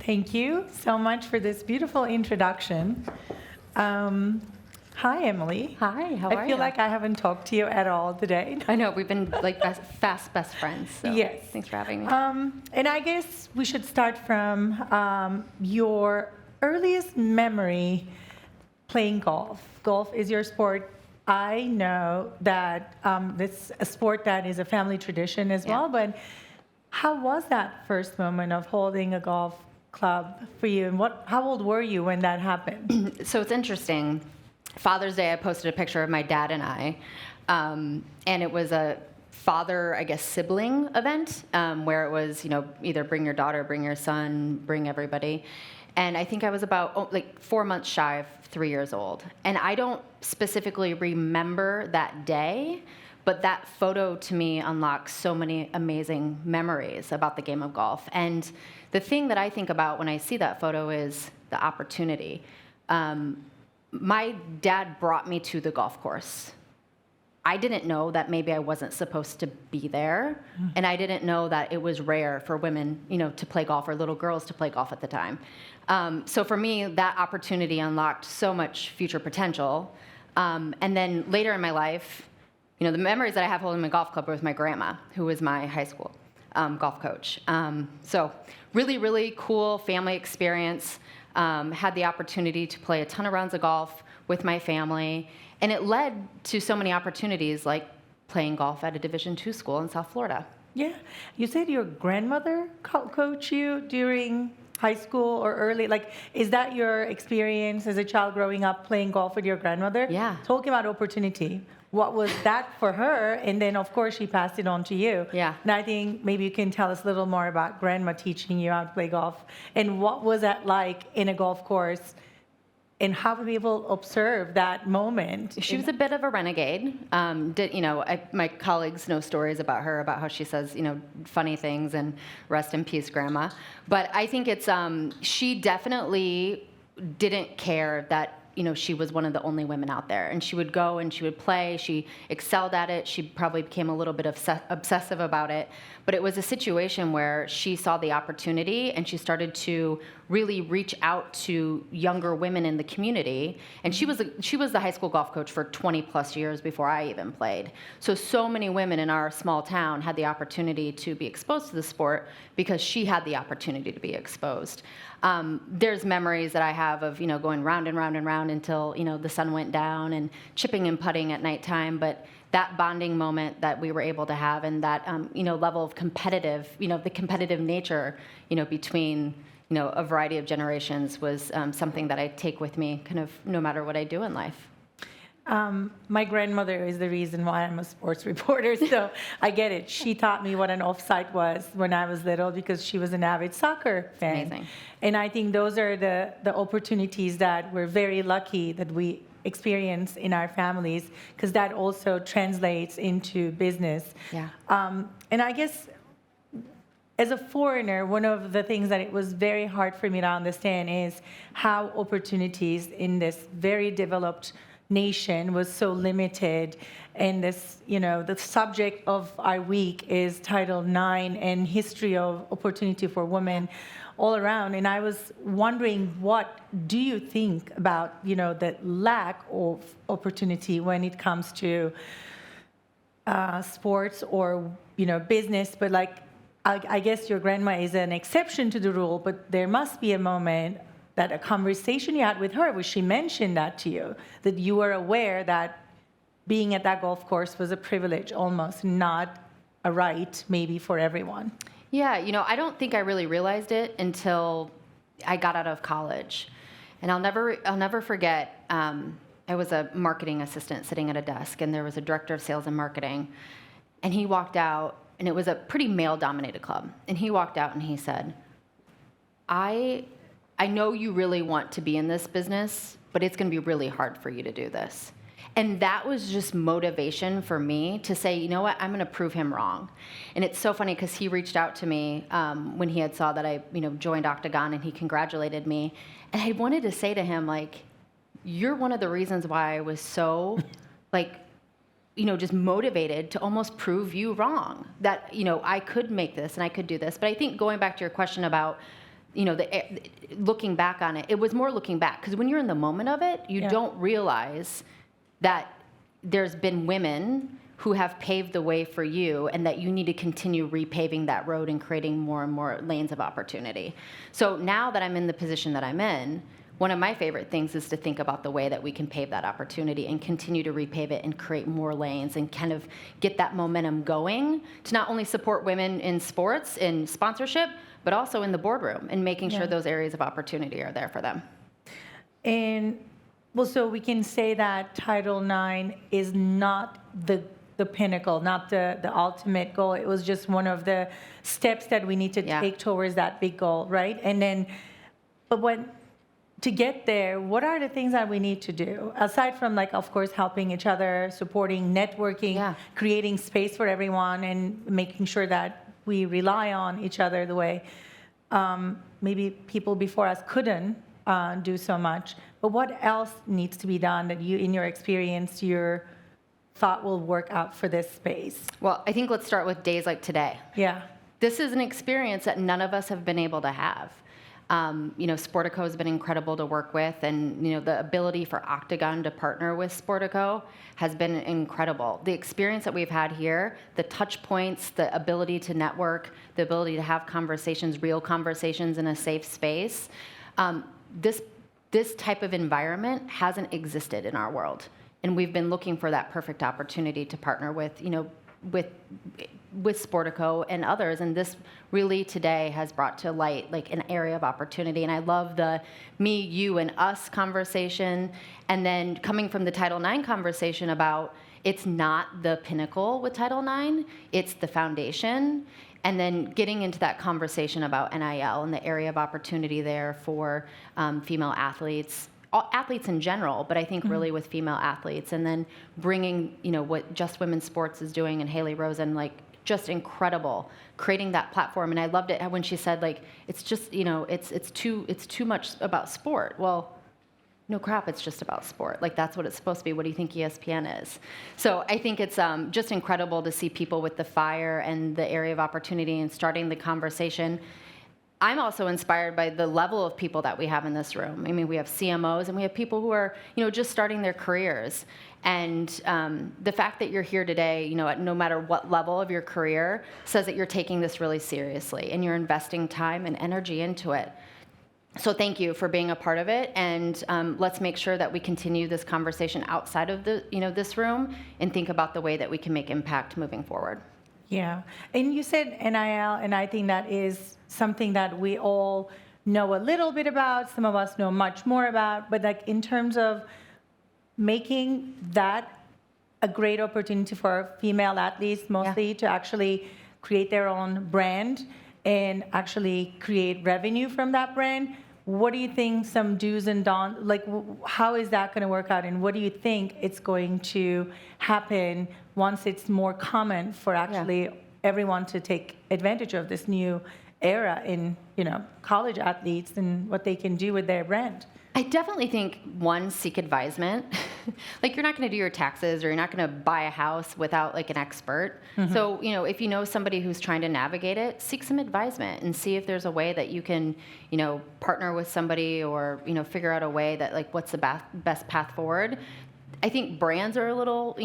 Thank you so much for this beautiful introduction. Hi, Emily. Hi, how are you? I feel like I haven't talked to you at all today. I know, we've been like fast best friends, so Yes. thanks for having me. And I guess we should start from your earliest memory playing golf. Golf is your sport. I know that this is a sport that is a family tradition as well, but how was that first moment of holding a golf club for you, and how old were you when that happened? So it's interesting. Father's Day, I posted a picture of my dad and I, and it was a father, I guess, sibling event where it was, either bring your daughter, bring your son, bring everybody. And I think I was about 4 months shy of 3 years old. And I don't specifically remember that day, but that photo to me unlocks so many amazing memories about the game of golf. And the thing that I think about when I see that photo is the opportunity. My dad brought me to the golf course. I didn't know that maybe I wasn't supposed to be there, and I didn't know that it was rare for women, to play golf, or little girls to play golf at the time. So for me, that opportunity unlocked so much future potential. And then later in my life, the memories that I have holding my golf club were with my grandma, who was my high school golf coach. So really, really cool family experience. Had the opportunity to play a ton of rounds of golf with my family, and it led to so many opportunities, like playing golf at a Division II school in South Florida. Yeah. You said your grandmother coached you during high school or early, is that your experience as a child growing up playing golf with your grandmother? Yeah. Talking about opportunity, what was that for her? And then, of course, she passed it on to you. Yeah. And I think maybe you can tell us a little more about grandma teaching you how to play golf. And what was that like in a golf course? And how do people observe that moment? She was a bit of a renegade. My colleagues know stories about her, about how she says, funny things, and rest in peace, Grandma. But I think it's, she definitely didn't care that, she was one of the only women out there. And she would go and she would play. She excelled at it. She probably became a little bit obsessive about it. But it was a situation where she saw the opportunity, and she started to really reach out to younger women in the community. And she was the high school golf coach for 20 plus years before I even played. So many women in our small town had the opportunity to be exposed to the sport because she had the opportunity to be exposed. There's memories that I have of, going round and round and round until, the sun went down, and chipping and putting at nighttime. But that bonding moment that we were able to have, and that, level of competitive, the competitive nature, between, a variety of generations was something that I take with me kind of no matter what I do in life. My grandmother is the reason why I'm a sports reporter, so I get it. She taught me what an offside was when I was little because she was an avid soccer fan. Amazing. And I think those are the opportunities that we're very lucky that we experience in our families, because that also translates into business. Yeah. And I guess as a foreigner, one of the things that it was very hard for me to understand is how opportunities in this very developed nation was so limited. And this, the subject of our week is Title IX and history of opportunity for women all around. And I was wondering, what do you think about, the lack of opportunity when it comes to sports or, business? But I guess your grandma is an exception to the rule, but there must be a moment that a conversation you had with her where she mentioned that to you, that you were aware that being at that golf course was a privilege almost, not a right maybe for everyone. Yeah, I don't think I really realized it until I got out of college. And I'll never forget, I was a marketing assistant sitting at a desk, and there was a director of sales and marketing, and he walked out, and it was a pretty male-dominated club, and he walked out and he said, I know you really want to be in this business, but it's going to be really hard for you to do this. And that was just motivation for me to say, you know what, I'm going to prove him wrong. And it's so funny because he reached out to me when he had saw that I, joined Octagon, and he congratulated me. And I wanted to say to him, you're one of the reasons why I was so, just motivated to almost prove you wrong. That, I could make this and I could do this. But I think going back to your question about looking back on it, it was more looking back, because when you're in the moment of it, you don't realize that there's been women who have paved the way for you, and that you need to continue repaving that road and creating more and more lanes of opportunity. So now that I'm in the position that I'm in, one of my favorite things is to think about the way that we can pave that opportunity and continue to repave it and create more lanes and kind of get that momentum going to not only support women in sports, in sponsorship, but also in the boardroom and making sure those areas of opportunity are there for them. And well, so we can say that Title IX is not the pinnacle, not the ultimate goal. It was just one of the steps that we need to take towards that big goal, right? And then, to get there, what are the things that we need to do? Aside from, like, of course, helping each other, supporting, networking, creating space for everyone, and making sure that we rely on each other the way maybe people before us couldn't do so much. But what else needs to be done that you, in your experience, your thought will work out for this space? Well, I think let's start with days like today. Yeah. This is an experience that none of us have been able to have. Sportico has been incredible to work with, and the ability for Octagon to partner with Sportico has been incredible. The experience that we've had here, the touch points, the ability to network, the ability to have conversations, real conversations in a safe space, this type of environment hasn't existed in our world. And we've been looking for that perfect opportunity to partner with Sportico and others, and this really today has brought to light like an area of opportunity. And I love the me, you, and us conversation, and then coming from the Title IX conversation about it's not the pinnacle with Title IX, it's the foundation, and then getting into that conversation about NIL and the area of opportunity there for female athletes. Athletes in general, but I think really with female athletes, and then bringing, what Just Women's Sports is doing and Haley Rosen, like, just incredible, creating that platform. And I loved it when she said, like, it's just, it's too much about sport. Well, no crap, it's just about sport. Like, that's what it's supposed to be. What do you think ESPN is? So I think it's just incredible to see people with the fire and the area of opportunity and starting the conversation. I'm also inspired by the level of people that we have in this room. I mean, we have CMOs and we have people who are, just starting their careers. And the fact that you're here today, at no matter what level of your career, says that you're taking this really seriously and you're investing time and energy into it. So thank you for being a part of it. And let's make sure that we continue this conversation outside of this room and think about the way that we can make impact moving forward. Yeah, and you said NIL, and I think that is something that we all know a little bit about. Some of us know much more about, but like in terms of making that a great opportunity for female athletes mostly to actually create their own brand and actually create revenue from that brand. What do you think some do's and don'ts, like how is that going to work out, and what do you think it's going to happen once it's more common for actually everyone to take advantage of this new era in, college athletes and what they can do with their brand? I definitely think, one, seek advisement. Like, you're not going to do your taxes or you're not going to buy a house without like an expert. Mm-hmm. So, if you know somebody who's trying to navigate it, seek some advisement and see if there's a way that you can, partner with somebody or, figure out a way that, like, what's the best path forward. I think brands are a little,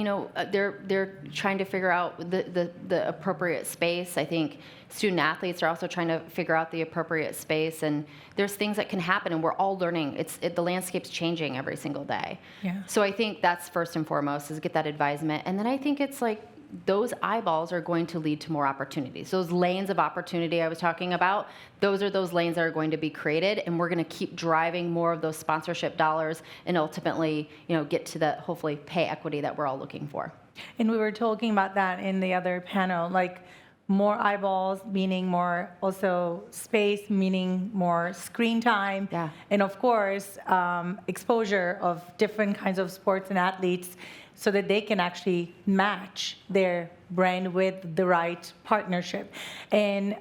they're trying to figure out the appropriate space. I think student athletes are also trying to figure out the appropriate space, and there's things that can happen, and we're all learning. The landscape's changing every single day. Yeah. So I think that's first and foremost, is get that advisement, and then I think it's like those eyeballs are going to lead to more opportunities. Those lanes of opportunity I was talking about, those are those lanes that are going to be created, and we're going to keep driving more of those sponsorship dollars and ultimately, get to the, hopefully, pay equity that we're all looking for. And we were talking about that in the other panel, like more eyeballs, meaning more also space, meaning more screen time. Yeah. And of course, exposure of different kinds of sports and athletes, so that they can actually match their brand with the right partnership. And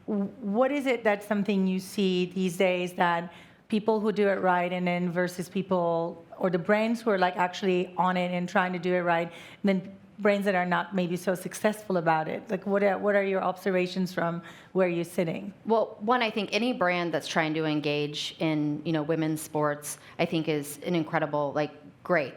what is it that's something you see these days that people who do it right, and then versus people or the brands who are like actually on it and trying to do it right, and then brands that are not maybe so successful about it? Like, what are your observations from where you're sitting? Well, one, I think any brand that's trying to engage in, women's sports, I think is an incredible, great.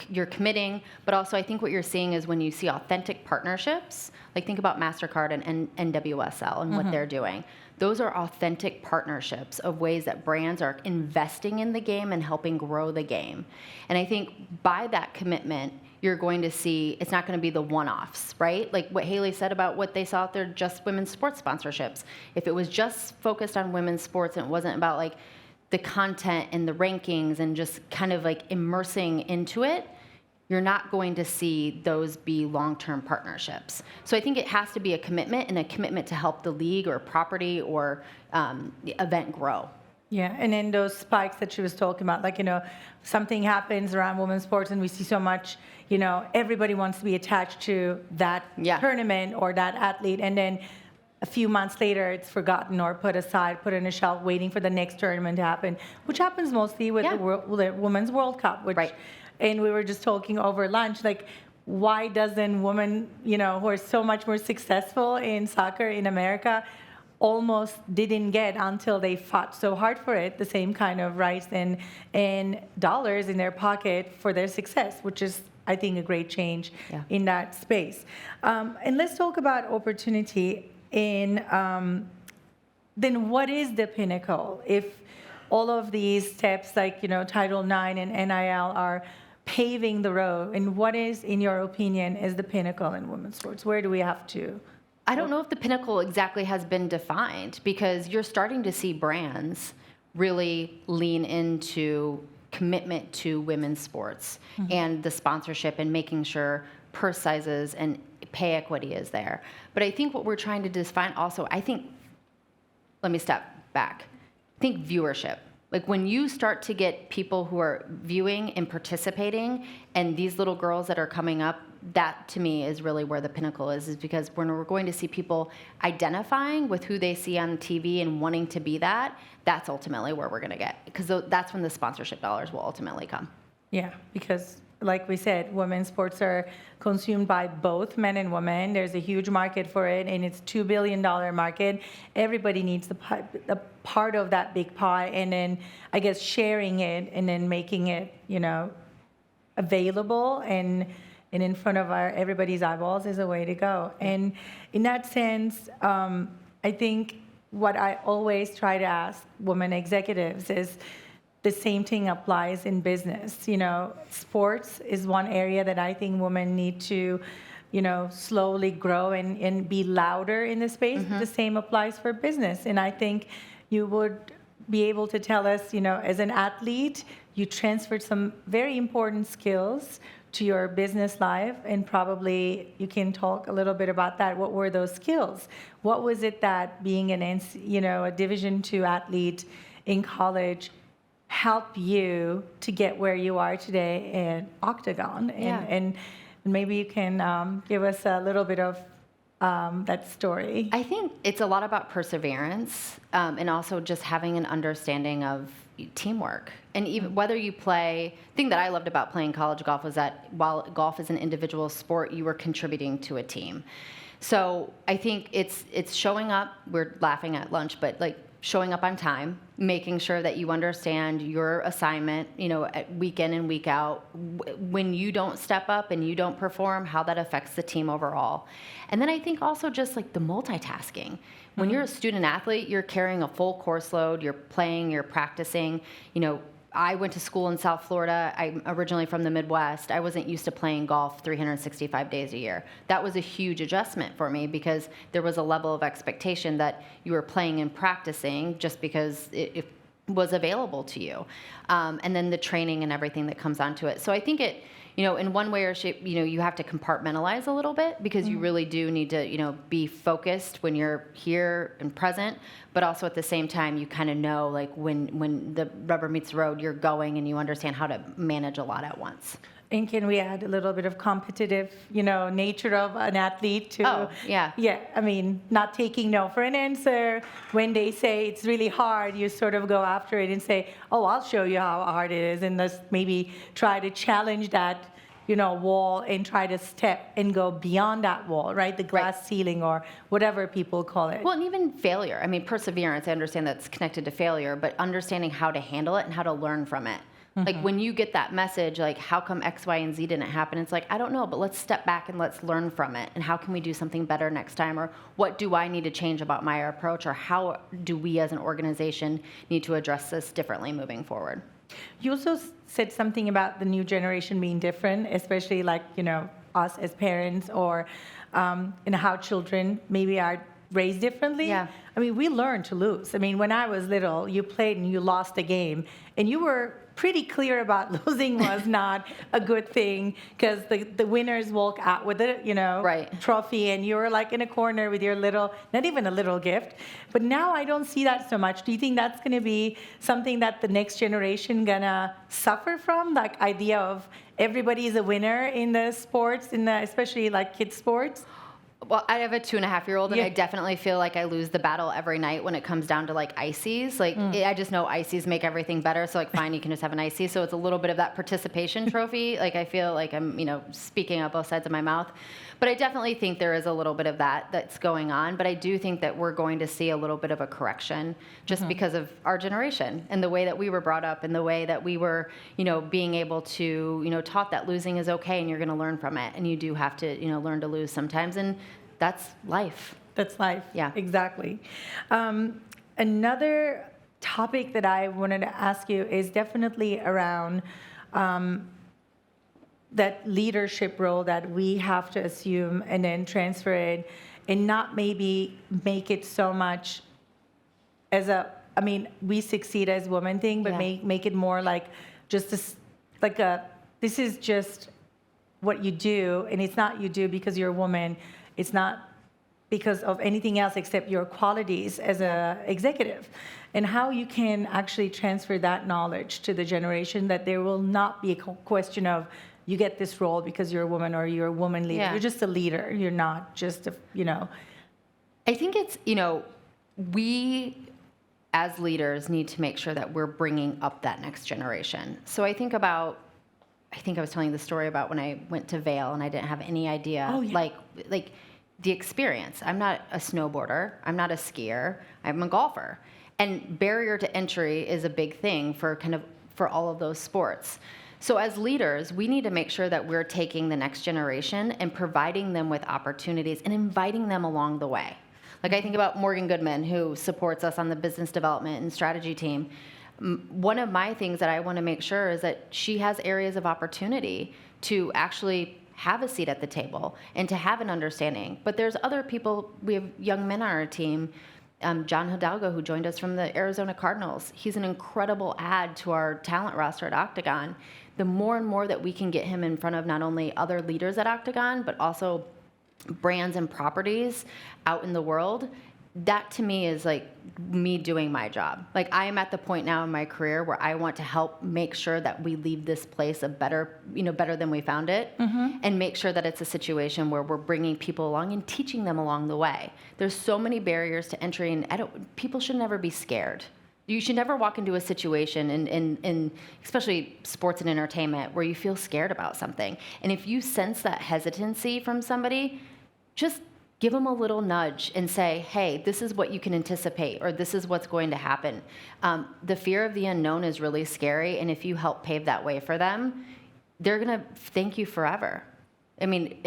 You're committing, but also I think what you're seeing is when you see authentic partnerships, think about MasterCard and NWSL and what they're doing. Those are authentic partnerships of ways that brands are investing in the game and helping grow the game. And I think by that commitment, you're going to see it's not going to be the one-offs, right? Like what Haley said about what they saw out there, just women's sports sponsorships. If it was just focused on women's sports and it wasn't about the content and the rankings and just kind of immersing into it, you're not going to see those be long-term partnerships. So I think it has to be a commitment and a commitment to help the league or property or the event grow. Yeah, and then those spikes that she was talking about, something happens around women's sports and we see so much, everybody wants to be attached to that tournament or that athlete, and then a few months later it's forgotten or put aside, put on a shelf, waiting for the next tournament to happen, which happens mostly with the Women's World Cup, which, and we were just talking over lunch, why doesn't women, who are so much more successful in soccer in America, almost didn't get until they fought so hard for it, the same kind of rights and dollars in their pocket for their success, which is, I think, a great change in that space. And let's talk about opportunity in, then what is the pinnacle? If all of these steps Title IX and NIL are paving the road, and what is, in your opinion, is the pinnacle in women's sports? Where do we have to? I don't know if the pinnacle exactly has been defined, because you're starting to see brands really lean into commitment to women's sports and the sponsorship and making sure purse sizes and pay equity is there. But I think what we're trying to define also, let me step back. I think viewership. When you start to get people who are viewing and participating, and these little girls that are coming up, that to me is really where the pinnacle is because when we're going to see people identifying with who they see on TV and wanting to be that, that's ultimately where we're going to get, because that's when the sponsorship dollars will ultimately come. Yeah, because like we said, women's sports are consumed by both men and women. There's a huge market for it, and it's $2 billion market. Everybody needs the part of that big pie, and then I guess sharing it and then making it, available and in front of everybody's eyeballs is a way to go. And in that sense, I think what I always try to ask women executives is, the same thing applies in business. Sports is one area that I think women need to, slowly grow and be louder in the space. The same applies for business. And I think you would be able to tell us, as an athlete, you transferred some very important skills to your business life, and probably you can talk a little bit about that. What were those skills? What was it that being a Division II athlete in college help you to get where you are today in Octagon? And maybe you can give us a little bit of that story. I think it's a lot about perseverance and also just having an understanding of teamwork. And even whether you play, the thing that I loved about playing college golf was that while golf is an individual sport, you were contributing to a team. So I think it's showing up, we're laughing at lunch, but showing up on time, making sure that you understand your assignment, week in and week out. When you don't step up and you don't perform, how that affects the team overall. And then I think also just the multitasking. When you're a student athlete, you're carrying a full course load, you're playing, you're practicing. I went to school in South Florida. I'm originally from the Midwest. I wasn't used to playing golf 365 days a year. That was a huge adjustment for me because there was a level of expectation that you were playing and practicing just because it was available to you. And then the training and everything that comes onto it. So I think it, in one way or shape, you have to compartmentalize a little bit because you really do need to, be focused when you're here and present, but also at the same time, you kind of know when the rubber meets the road, you're going and you understand how to manage a lot at once. And can we add a little bit of competitive, nature of an athlete too? Oh, yeah. Yeah, I mean, not taking no for an answer. When they say it's really hard, you sort of go after it and say, oh, I'll show you how hard it is, and let's maybe try to challenge that wall and try to step and go beyond that wall, right? The glass ceiling or whatever people call it. Well, and even failure. I mean, perseverance, I understand that's connected to failure, but understanding how to handle it and how to learn from it. Like when you get that message, like, how come X, Y, and Z didn't happen? It's like, I don't know, but let's step back and let's learn from it. And how can we do something better next time? Or what do I need to change about my approach? Or how do we as an organization need to address this differently moving forward? You also said something about the new generation being different, especially like, us as parents or how children maybe are raised differently. Yeah. I mean, we learned to lose. I mean, when I was little, you played and you lost a game, and you were pretty clear about losing was not a good thing because the winners walk out with it, trophy, and you're like in a corner with your little, not even a little gift. But now I don't see that so much. Do you think that's going to be something that the next generation gonna suffer from? Like idea of everybody's a winner in the sports, especially like kids sports? Well, I have a 2.5-year-old, and I definitely feel like I lose the battle every night when it comes down to like ices. Like I just know ices make everything better. So like, fine, you can just have an icy. So it's a little bit of that participation trophy. Like I feel like I'm, speaking out both sides of my mouth. But I definitely think there is a little bit of that's going on. But I do think that we're going to see a little bit of a correction just because of our generation and the way that we were brought up and the way that we were, being able to, taught that losing is okay and you're going to learn from it. And you do have to, learn to lose sometimes. And that's life. That's life. Yeah. Exactly. Another topic that I wanted to ask you is definitely around that leadership role that we have to assume and then transfer it and not maybe make it so much as we succeed as women thing, but make it more like just this is just what you do, and it's not you do because you're a woman. It's not because of anything else except your qualities as an executive, and how you can actually transfer that knowledge to the generation that there will not be a question of you get this role because you're a woman or you're a woman leader. You're just a leader. You're not just I think it's, we as leaders need to make sure that we're bringing up that next generation. So I think I was telling the story about when I went to Vail and I didn't have any idea, like the experience. I'm not a snowboarder. I'm not a skier. I'm a golfer. And barrier to entry is a big thing for all of those sports. So as leaders, we need to make sure that we're taking the next generation and providing them with opportunities and inviting them along the way. Like I think about Morgan Goodman, who supports us on the business development and strategy team. One of my things that I want to make sure is that she has areas of opportunity to actually have a seat at the table and to have an understanding. But there's other people, we have young men on our team, John Hidalgo, who joined us from the Arizona Cardinals. He's an incredible add to our talent roster at Octagon. The more and more that we can get him in front of not only other leaders at Octagon, but also brands and properties out in the world, that to me is like me doing my job. Like I am at the point now in my career where I want to help make sure that we leave this place better than we found it, and make sure that it's a situation where we're bringing people along and teaching them along the way. There's so many barriers to entry, and people should never be scared. You should never walk into a situation in especially sports and entertainment where you feel scared about something. And if you sense that hesitancy from somebody, just give them a little nudge and say, hey, this is what you can anticipate, or this is what's going to happen. The fear of the unknown is really scary, and if you help pave that way for them, they're going to thank you forever. I mean,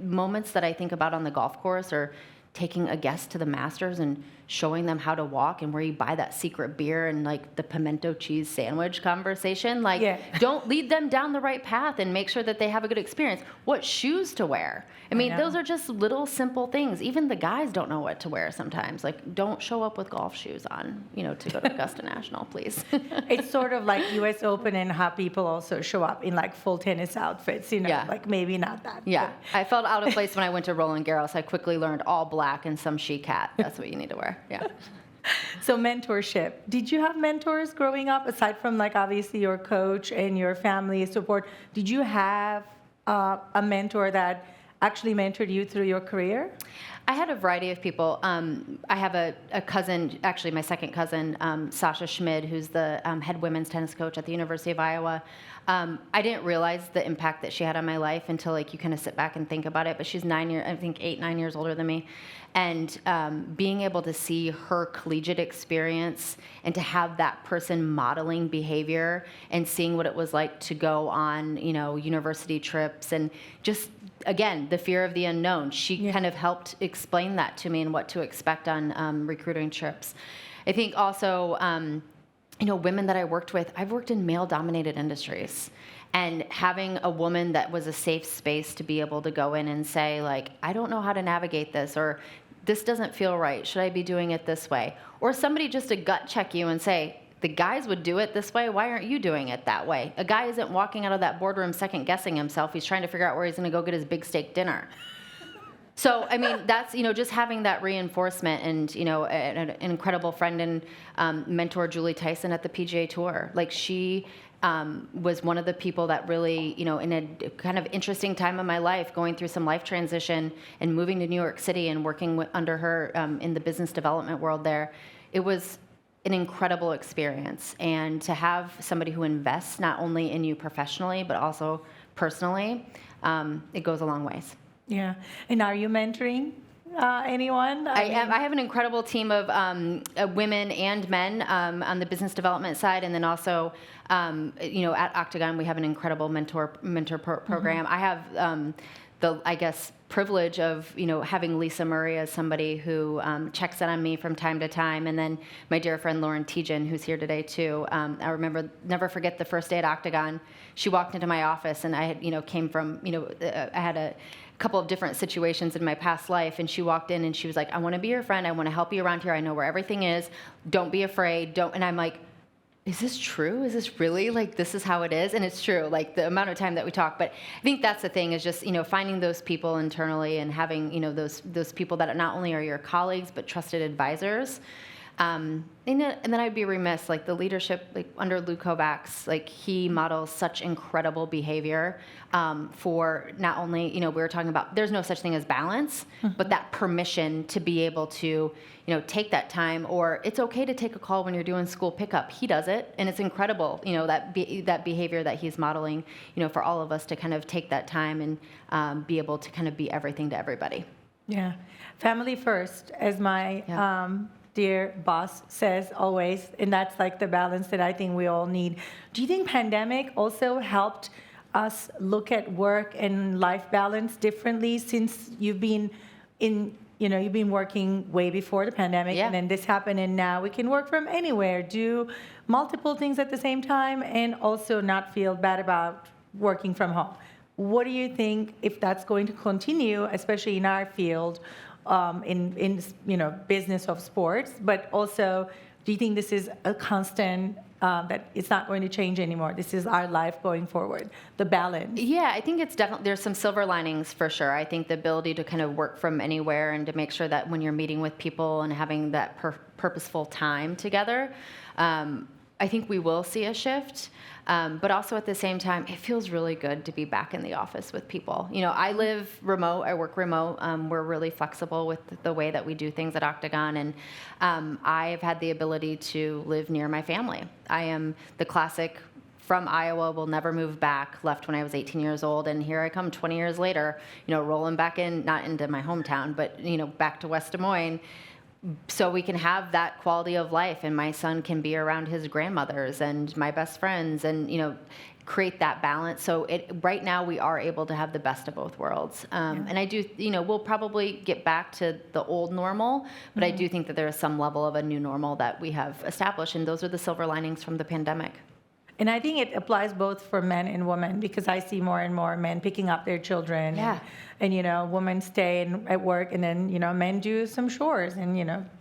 moments that I think about on the golf course or taking a guest to the Masters and showing them how to walk, and where you buy that secret beer and like the pimento cheese sandwich conversation. Don't lead them down the right path and make sure that they have a good experience. What shoes to wear? I mean, those are just little simple things. Even the guys don't know what to wear sometimes. Like, don't show up with golf shoes on, to go to Augusta National, please. It's sort of like US Open and how people also show up in like full tennis outfits, like maybe not that. Yeah, I felt out of place when I went to Roland Garros. I quickly learned all black and some chic hat. That's what you need to wear. Yeah. So mentorship. Did you have mentors growing up, aside from like obviously your coach and your family support? Did you have a mentor that actually mentored you through your career? I had a variety of people. I have a cousin, actually my second cousin, Sasha Schmid, who's the head women's tennis coach at the University of Iowa. I didn't realize the impact that she had on my life until like you kind of sit back and think about it. But she's 9 years, I think 8, 9 years older than me. And being able to see her collegiate experience and to have that person modeling behavior and seeing what it was like to go on, university trips and just, again, the fear of the unknown. She kind of helped explain that to me and what to expect on recruiting trips. I think also, women that I worked with, I've worked in male-dominated industries. And having a woman that was a safe space to be able to go in and say, like, I don't know how to navigate this, or this doesn't feel right. Should I be doing it this way? Or somebody just to gut check you and say, the guys would do it this way. Why aren't you doing it that way? A guy isn't walking out of that boardroom second guessing himself. He's trying to figure out where he's going to go get his big steak dinner. So, I mean, that's, just having that reinforcement and, an incredible friend and mentor, Julie Tyson at the PGA Tour. Like, she was one of the people that really, in a kind of interesting time of my life, going through some life transition and moving to New York City and working under her in the business development world there, it was an incredible experience. And to have somebody who invests not only in you professionally, but also personally, it goes a long ways. Yeah. And are you mentoring anyone? I have an incredible team of women and men on the business development side, and then also, at Octagon we have an incredible mentor program. I have the privilege of having Lisa Murray as somebody who checks in on me from time to time, and then my dear friend Lauren Teigen, who's here today too. I never forget the first day at Octagon. She walked into my office, and I had came from I had a couple of different situations in my past life, and she walked in and she was like, I want to be your friend. I want to help you around here. I know where everything is. Don't be afraid. And I'm like, is this true? Is this really, like, this is how it is? And it's true, like, the amount of time that we talk. But I think that's the thing, is just, finding those people internally and having, those people that not only are your colleagues, but trusted advisors. And then I'd be remiss, like, the leadership, like, under Lou Kovacs, like, he models such incredible behavior for not only, we were talking about, there's no such thing as balance, but that permission to be able to, take that time, or it's okay to take a call when you're doing school pickup. He does it, and it's incredible, that behavior that he's modeling, for all of us to kind of take that time and be able to kind of be everything to everybody. Yeah. Family first, as my dear boss says always, and that's like the balance that I think we all need. Do you think pandemic also helped us look at work and life balance differently, since you've been you've been working way before the pandemic, and then this happened, and now we can work from anywhere, do multiple things at the same time, and also not feel bad about working from home? What do you think, if that's going to continue, especially in our field, in business of sports, but also, do you think this is a constant, that it's not going to change anymore? This is our life going forward, the balance. Yeah, I think it's definitely, there's some silver linings for sure. I think the ability to kind of work from anywhere and to make sure that when you're meeting with people and having that purposeful time together, I think we will see a shift. But also at the same time, it feels really good to be back in the office with people. I live remote, I work remote. We're really flexible with the way that we do things at Octagon. And I've had the ability to live near my family. I am the classic from Iowa, will never move back, left when I was 18 years old. And here I come 20 years later, rolling back in, not into my hometown, but, back to West Des Moines. So we can have that quality of life, and my son can be around his grandmothers and my best friends, and create that balance. So right now we are able to have the best of both worlds. And I do, we'll probably get back to the old normal, but I do think that there is some level of a new normal that we have established, and those are the silver linings from the pandemic. And I think it applies both for men and women, because I see more and more men picking up their children. And women stay at work, and then, men do some chores and,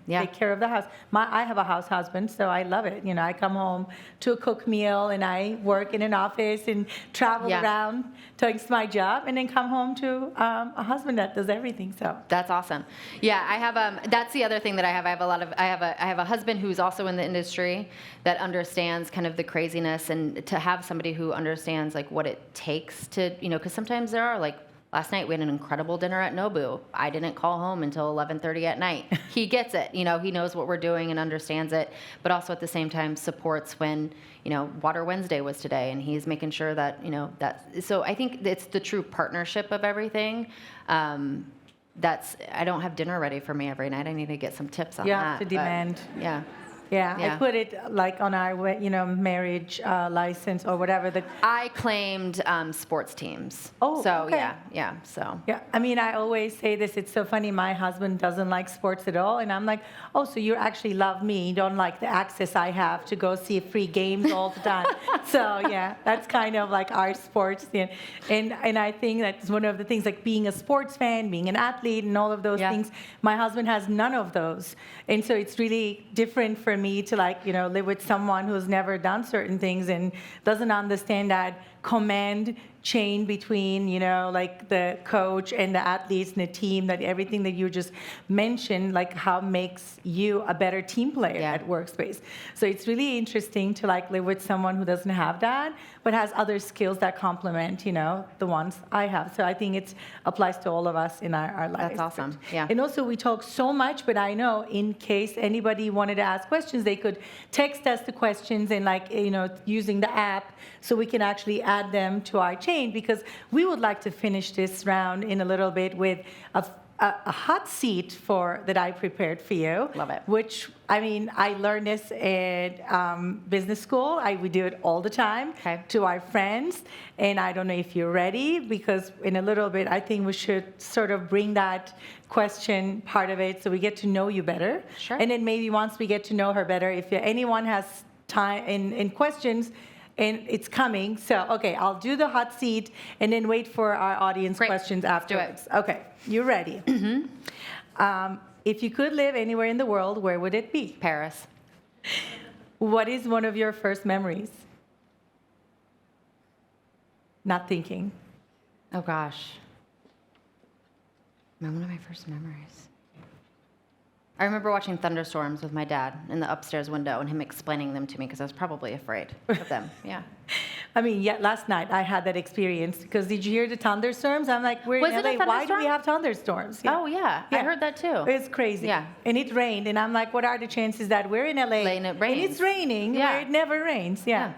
take care of the house. I have a house husband, so I love it. I come home to a cooked meal, and I work in an office and travel around doing my job, and then come home to a husband that does everything. So that's awesome. Yeah, I have. That's the other thing that I have. I have a husband who's also in the industry that understands kind of the craziness, and to have somebody who understands like what it takes to, because sometimes there are like Last night we had an incredible dinner at Nobu. I didn't call home until 11:30 at night. He gets it. He knows what we're doing and understands it, but also at the same time supports when, Water Wednesday was today, and he's making sure that, so I think it's the true partnership of everything. I don't have dinner ready for me every night. I need to get some tips on that. Yeah, to demand. Yeah. Yeah, Yeah. I put it like on our, marriage license or whatever. I claimed sports teams. Oh, so okay. yeah. So Yeah, I always say this. It's so funny. My husband doesn't like sports at all, and I'm like, oh, so you actually love me. You don't like the access I have to go see free games all the time. So yeah, that's kind of like our sports thing. And I think that's one of the things, like being a sports fan, being an athlete, and all of those things. My husband has none of those, and so it's really different for me to live with someone who's never done certain things and doesn't understand that command chain between, the coach and the athletes and the team, that everything that you just mentioned, how makes you a better team player at workspace. So it's really interesting to live with someone who doesn't have that, but has other skills that complement, the ones I have. So I think it applies to all of us in our lives. That's awesome. Yeah. And also we talk so much, but I know in case anybody wanted to ask questions, they could text us the questions and using the app, so we can actually add them to our chain, because we would like to finish this round in a little bit with a hot seat that I prepared for you. Love it. Which, I learned this at business school. We do it all the time to our friends. And I don't know if you're ready, because in a little bit, I think we should sort of bring that question part of it so we get to know you better. Sure. And then maybe once we get to know her better, if anyone has time in questions, and it's coming. So, okay, I'll do the hot seat and then wait for our audience questions afterwards. Do it. Okay, you ready? Mm-hmm. If you could live anywhere in the world, where would it be? Paris. What is one of your first memories? Not thinking. Oh gosh. One of my first memories. I remember watching thunderstorms with my dad in the upstairs window and him explaining them to me, because I was probably afraid of them. Yeah. Last night I had that experience, because did you hear the thunderstorms? I'm like, we're Was in it a LA. Why do thunderstorm? we have thunderstorms? Yeah. Oh yeah. I heard that too. It's crazy. Yeah. And it rained, and I'm like, what are the chances that we're in LA And it rains. and it's raining where it never rains? Yeah.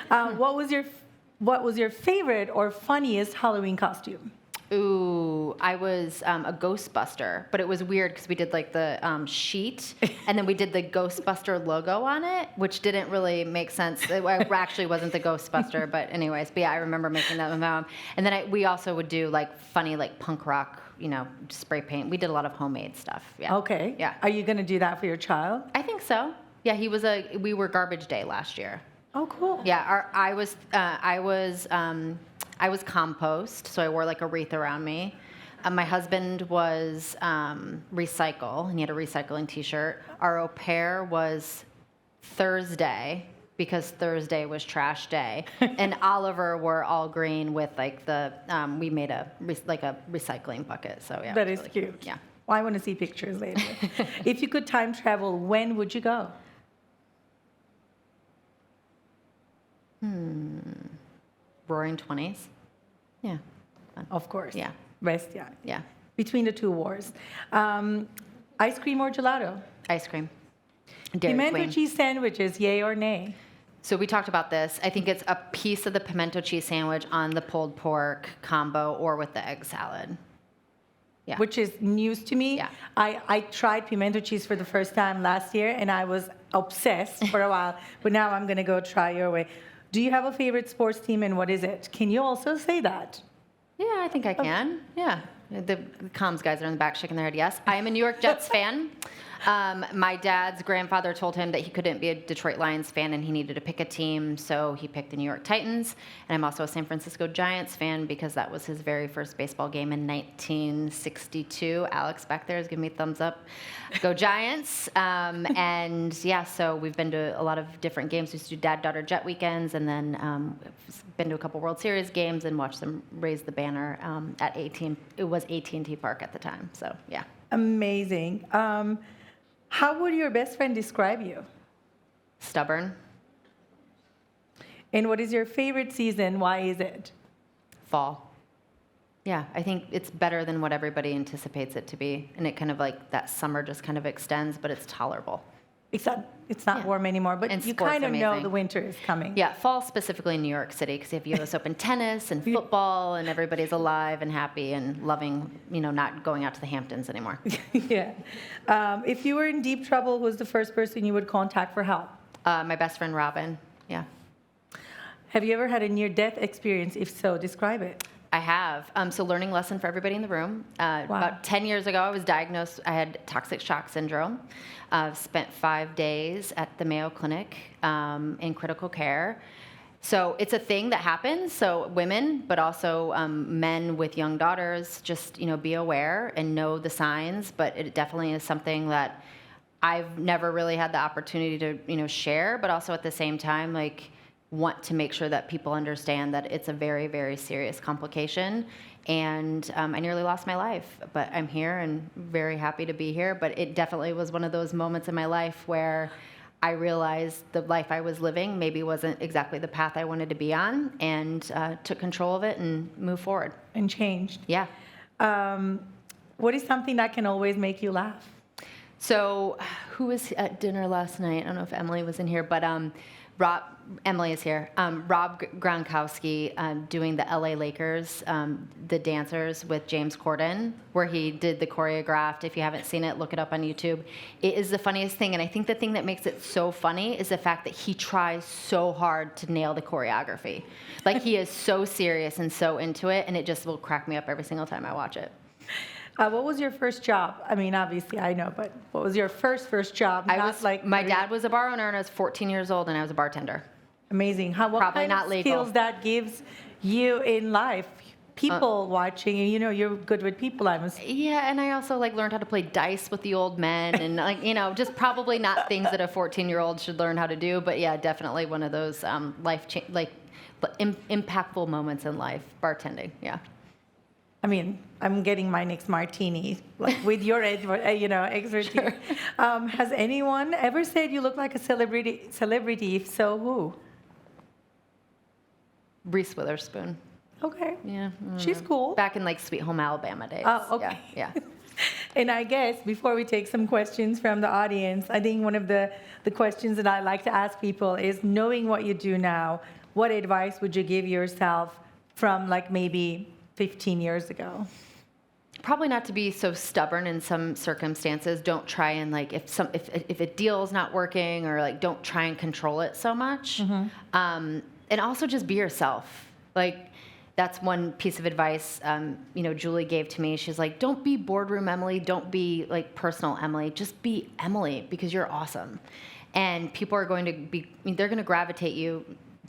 What was your favorite or funniest Halloween costume? Ooh, I was a Ghostbuster, but it was weird because we did the sheet, and then we did the Ghostbuster logo on it, which didn't really make sense. It actually wasn't the Ghostbuster, but anyways. But yeah, I remember making that with my mom. And then we also would do funny punk rock, spray paint. We did a lot of homemade stuff. Yeah. Okay. Yeah. Are you going to do that for your child? I think so. Yeah, we were garbage day last year. Oh, cool. Yeah, I was compost, so I wore a wreath around me. My husband was recycle, and he had a recycling T-shirt. Our au pair was Thursday, because Thursday was trash day, and Oliver wore all green with we made a recycling bucket. So yeah, that is really cute. Yeah. Well, I want to see pictures later. If you could time travel, when would you go? Roaring 20s. Yeah. Fun. Of course. Yeah. Best, yeah. Yeah. Between the two wars. Ice cream or gelato? Ice cream. Dairy Pimento Queen. cheese sandwiches, yay or nay? So we talked about this. I think it's a piece of the pimento cheese sandwich on the pulled pork combo or with the egg salad. Yeah. Which is news to me. Yeah. I tried pimento cheese for the first time last year, and I was obsessed for a while, but now I'm going to go try your way. Do you have a favorite sports team, and what is it? Can you also say that? Yeah, I think I can. Yeah. The comms guys are in the back shaking their head yes. I am a New York Jets fan. My dad's grandfather told him that he couldn't be a Detroit Lions fan and he needed to pick a team, so he picked the New York Titans. And I'm also a San Francisco Giants fan because that was his very first baseball game in 1962. Alex back there is giving me a thumbs up. Go Giants. And yeah, so we've been to a lot of different games. We used to do dad-daughter jet weekends, and then been to a couple World Series games and watched them raise the banner at AT&T. It was AT&T Park at the time, so yeah. Amazing. How would your best friend describe you? Stubborn. And what is your favorite season? Why is it? Fall. Yeah, I think it's better than what everybody anticipates it to be. And it kind of like that summer just kind of extends, but it's tolerable. It's not warm anymore, but And you sport's kind of know amazing. the winter is coming. Yeah, fall specifically in New York City because you have US Open tennis and football and everybody's alive and happy and loving, not going out to the Hamptons anymore. Yeah. If you were in deep trouble, who's the first person you would contact for help? My best friend, Robin. Yeah. Have you ever had a near-death experience? If so, describe it. I have. So learning lesson for everybody in the room. About 10 years ago, I was diagnosed, I had toxic shock syndrome. Spent 5 days at the Mayo Clinic in critical care. So it's a thing that happens. So women, but also men with young daughters, just, be aware and know the signs. But it definitely is something that I've never really had the opportunity to, share, but also at the same time, want to make sure that people understand that it's a very, very serious complication. And I nearly lost my life, but I'm here and very happy to be here. But it definitely was one of those moments in my life where I realized the life I was living maybe wasn't exactly the path I wanted to be on, and took control of it and moved forward. And changed. Yeah. What is something that can always make you laugh? So who was at dinner last night? I don't know if Emily was in here, but Emily is here. Rob Gronkowski doing the LA Lakers, the dancers with James Corden, where he did the choreographed. If you haven't seen it, look it up on YouTube. It is the funniest thing, and I think the thing that makes it so funny is the fact that he tries so hard to nail the choreography. He is so serious and so into it, and it just will crack me up every single time I watch it. What was your first job? I mean, obviously I know, but what was your first job? My dad was a bar owner, and I was 14 years old, and I was a bartender. Amazing. What Probably kind not of legal. skills that gives you in life? People watching, and you're good with people, I must. Yeah, and I also learned how to play dice with the old men, and just probably not things that a 14-year-old should learn how to do. But yeah, definitely one of those impactful moments in life, bartending. Yeah. I mean, I'm getting my next martini with your expertise. Sure. Has anyone ever said you look like a celebrity? If so, who? Reese Witherspoon. Okay. Yeah. She's cool. Back in Sweet Home Alabama days. Oh, okay. Yeah. And I guess before we take some questions from the audience, I think one of the questions that I like to ask people is, knowing what you do now, what advice would you give yourself from maybe 15 years ago? Probably not to be so stubborn in some circumstances. Don't try and if a deal's not working, or don't try and control it so much. Mm-hmm. And also just be yourself. That's one piece of advice Julie gave to me. She's like, don't be boardroom Emily, don't be personal Emily, just be Emily, because you're awesome. And people are going to they're going to gravitate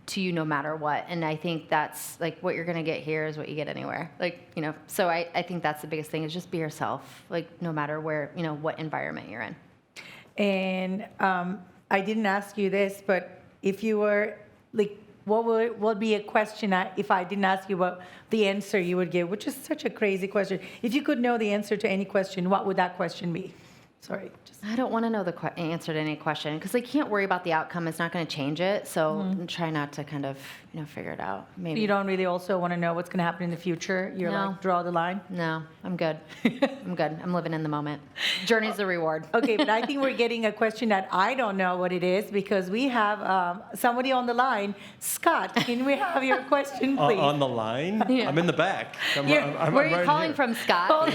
to you no matter what. And I think that's what you're going to get here is what you get anywhere. So I think that's the biggest thing, is just be yourself, no matter where, what environment you're in. And I didn't ask you this, but if you were what would be a question if I didn't ask you what the answer you would give, which is such a crazy question. If you could know the answer to any question, what would that question be? Sorry. I don't want to know the answer to any question, because can't worry about the outcome. It's not going to change it. So try not to kind of, figure it out. Maybe. You don't really also want to know what's going to happen in the future? You're draw the line? No, I'm good. I'm good. I'm living in the moment. Journey's the reward. Okay, but I think we're getting a question that I don't know what it is, because we have somebody on the line. Scott, can we have your question, please? On the line? Yeah. I'm in the back. Where are you right calling here. from, Scott?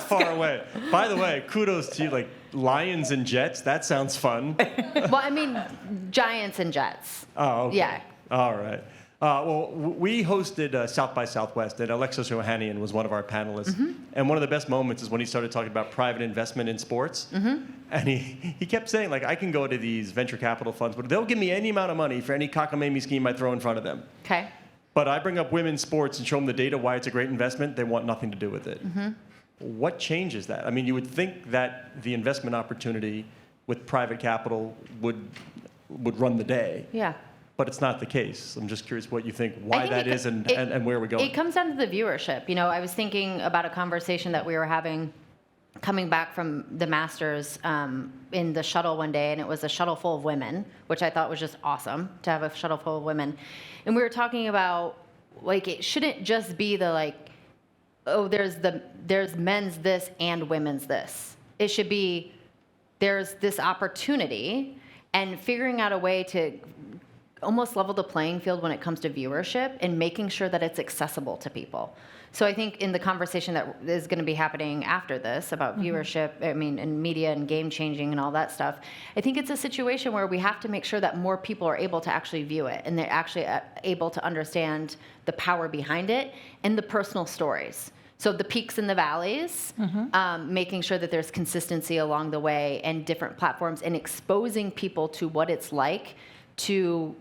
Far away. By the way, kudos to you. Lions and Jets, that sounds fun. Well, I mean, Giants and Jets. Oh, okay. Yeah. All right. Well, we hosted South by Southwest, and Alexis Ohanian was one of our panelists. Mm-hmm. And one of the best moments is when he started talking about private investment in sports. Mm-hmm. And he kept saying, I can go to these venture capital funds, but they'll give me any amount of money for any cockamamie scheme I throw in front of them. Okay. But I bring up women's sports and show them the data why it's a great investment. They want nothing to do with it. Mm-hmm. What changes that? I mean, you would think that the investment opportunity with private capital would run the day. Yeah. But it's not the case. I'm just curious what you think, why that is, and where we're going. It comes down to the viewership. I was thinking about a conversation that we were having coming back from the Masters in the shuttle one day, and it was a shuttle full of women, which I thought was just awesome to have a shuttle full of women. And we were talking about, it shouldn't just be the, oh, there's men's this and women's this. It should be, there's this opportunity, and figuring out a way to almost level the playing field when it comes to viewership and making sure that it's accessible to people. So I think in the conversation that is going to be happening after this about viewership, I mean, and media and game changing and all that stuff, I think it's a situation where we have to make sure that more people are able to actually view it, and they're actually able to understand the power behind it and the personal stories. So the peaks and the valleys, making sure that there's consistency along the way and different platforms, and exposing people to what it's like to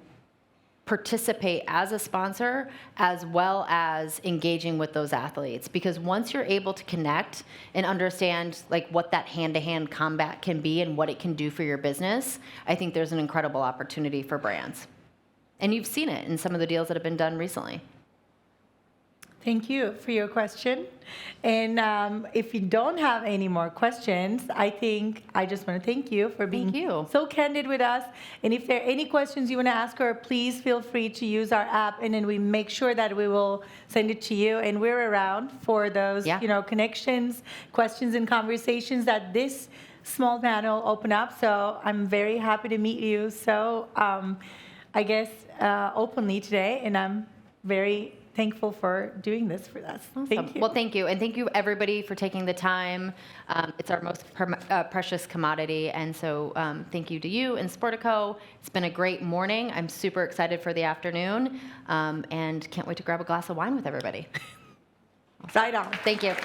participate as a sponsor, as well as engaging with those athletes. Because once you're able to connect and understand like what that hand-to-hand combat can be and what it can do for your business, I think there's an incredible opportunity for brands. And you've seen it in some of the deals that have been done recently. Thank you for your question. And if you don't have any more questions, I think I just want to thank you for being so candid with us. And if there are any questions you want to ask her, please feel free to use our app, and then we make sure that we will send it to you. And we're around for those, connections, questions, and conversations that this small panel open up. So I'm very happy to meet you. So I guess openly today, and I'm very thankful for doing this for us. Awesome. Thank you. Well, thank you. And thank you, everybody, for taking the time. It's our most precious commodity. And so thank you to you and Sportico. It's been a great morning. I'm super excited for the afternoon, and can't wait to grab a glass of wine with everybody. Right on. Thank you.